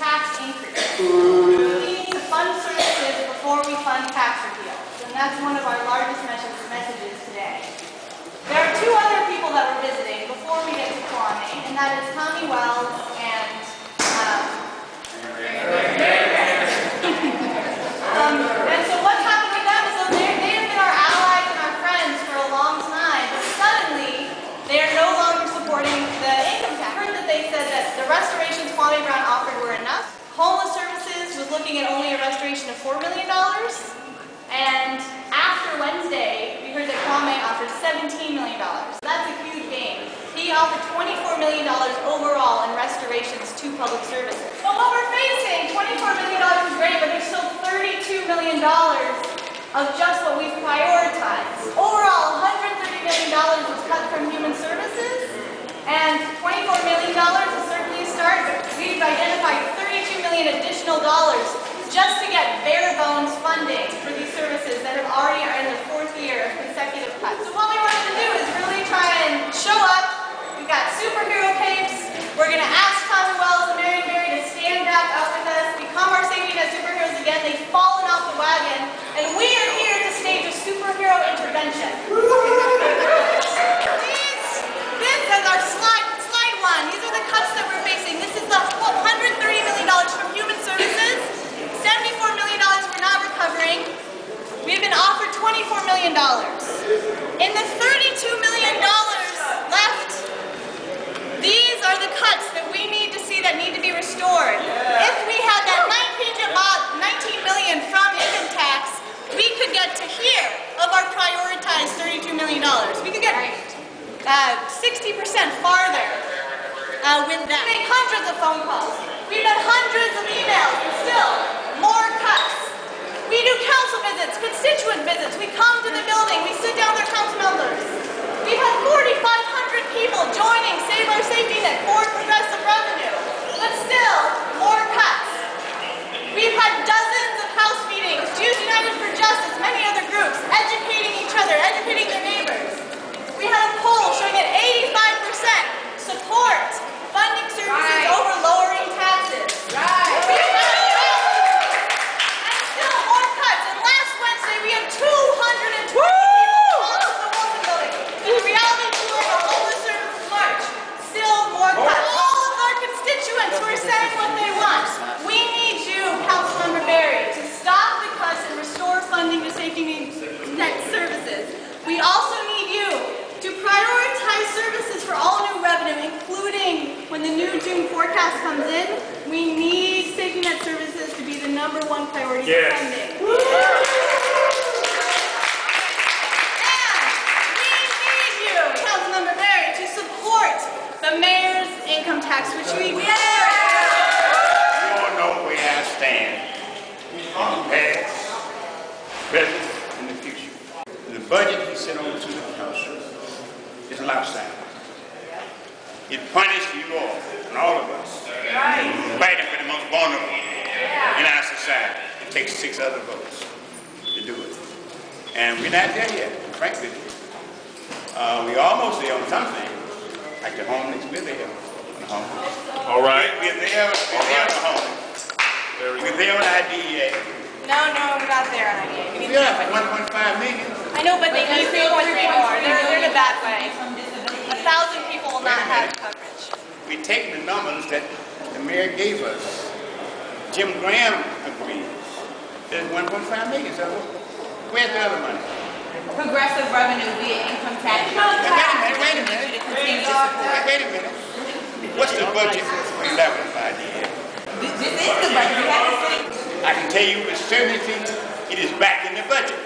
tax increase. We need to fund services before we fund tax repeals, and that's one of our largest messages today. There are two other people that we're visiting before we get to Kwame, and that is Tommy Wells and and so what's happened with them is that they have been our allies and our friends for a long time, but suddenly they are no longer supporting the income tax. I heard that they said that the restorations Kwame Brown offered were enough. Homeless Services was looking at only a restoration of $4 million, and after Wednesday, we heard that Kwame offered $17 million. That's a huge gain. He offered $24 million overall in restorations to public services. But what we're facing, $24 million is great, but there's still $32 million of just what we've prioritized. Overall, $130 million was cut from human services, and $24 million is certainly a start. We've identified $32 million additional dollars just to get bare bones funding for these services that have already are in their fourth year of consecutive cuts. So what we wanted to do is really try and show up. We've got superhero capes. We're going to ask Tommy Wells and Marion Barry to stand back up with us, become our safety net superheroes again. They've fallen off the wagon, and we are here to stage a superhero intervention. This is our slide one. These are the cuts that we're facing. This is the $130 million from human services. $74 million we're not recovering. We've been offered $24 million. In the $32 million left, these are the cuts that we need to see that need to be restored. If we had that $19 million from income tax, we could get to here of our prioritized $32 million. We could get 60% farther with that. We make hundreds of phone calls. We've done hundreds of emails, and still more cuts. We do council visits, constituent visits. We come to the building, we sit down with our council members. We've had 4,500 people joining Save Our Safety Net for progressive revenue, but still more cuts. We've had dozens of house meetings, Jews United for Justice, many other groups, educating each other, educating their neighbors. We had a poll showing that 85% support funding services over lowering taxes. We also need you to prioritize services for all new revenue, including when the new June forecast comes in. We need safety net services to be the #1 priority for funding. And we need you, Councilmember Barry, to support the mayor's income tax, which we You all know where I stand in the past, present, and the future. The budget he sent over to the council is lopsided. It punishes you all and all of us. Fighting for the most vulnerable in our society. It takes 6 other votes to do it. And we're not there yet, frankly. We're almost there on something, like the homeless. We're there on the homeless. All right. We're there on the homeless. We're there on IDEA. No, we're not there on IDEA. We need Yeah, 1.5 million. I know, but they need 3.3 more. They're in a bad way. 1,000 people will not have coverage. We take the numbers that the mayor gave us. Jim Graham agreed. There's 1.5 million, so where's the other money? Progressive revenue via income tax. Wait a minute. Wait a minute. What's the budget for 11 IDEA? This is the budget. We have to see. I can tell you with certainty it is back in the budget.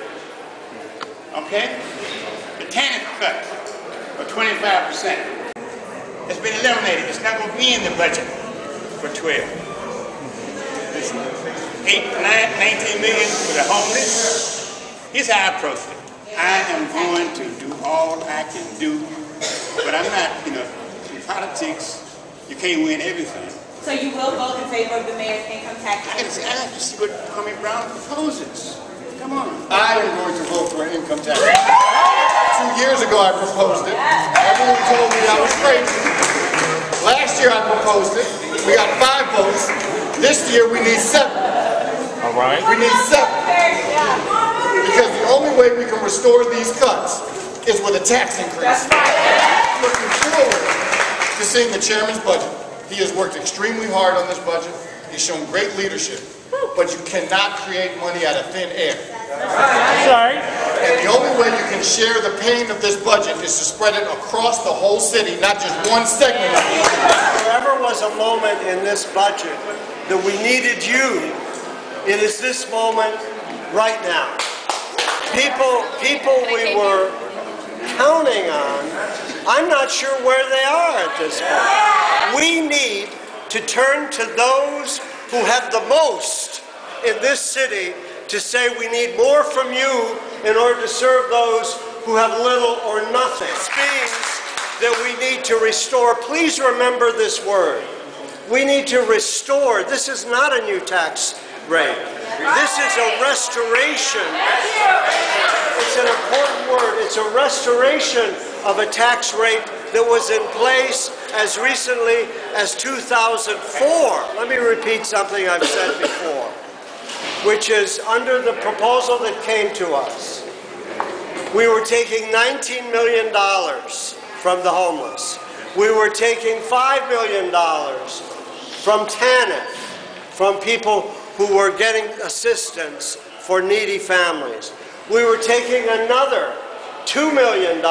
Okay? The TANF cut of 25%. It's been eliminated. It's not going to be in the budget for 12. 19 million for the homeless. Here's how I approach it. I am going to do all I can do, but I'm not, in politics, you can't win everything. So you will vote in favor of the mayor's income tax? I have to see what Kwame Brown proposes. Come on. I am going to vote for an income tax. 2 years ago I proposed it. Everyone told me I was crazy. Last year I proposed it. We got 5 votes. This year we need 7. All right. We need 7. Because the only way we can restore these cuts is with a tax increase. I'm looking forward to seeing the chairman's budget. He has worked extremely hard on this budget. He's shown great leadership. But you cannot create money out of thin air. Sorry. And the only way you can share the pain of this budget is to spread it across the whole city, not just one segment of the city. If there ever was a moment in this budget that we needed you, it is this moment right now. People we were counting on, I'm not sure where they are at this point. We need to turn to those who have the most in this city to say we need more from you in order to serve those who have little or nothing. This means that we need to restore. Please remember this word. We need to restore. This is not a new tax rate. This is a restoration. It's an important word. It's a restoration of a tax rate that was in place as recently as 2004. Let me repeat something I've said before, which is under the proposal that came to us, we were taking $19 million from the homeless. We were taking $5 million from TANF, from people who were getting assistance for needy families. We were taking another $2 million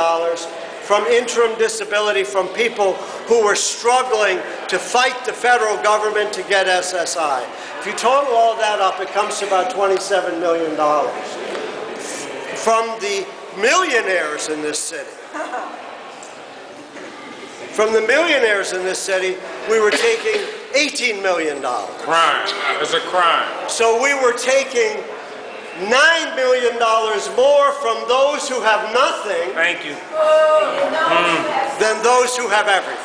from Interim Disability, from people who were struggling to fight the federal government to get SSI. If you total all that up, it comes to about $27 million. From the millionaires in this city. From the millionaires in this city, we were taking $18 million. Crime. It's a crime. So we were taking $9 million more from those who have nothing Thank you. than those who have everything.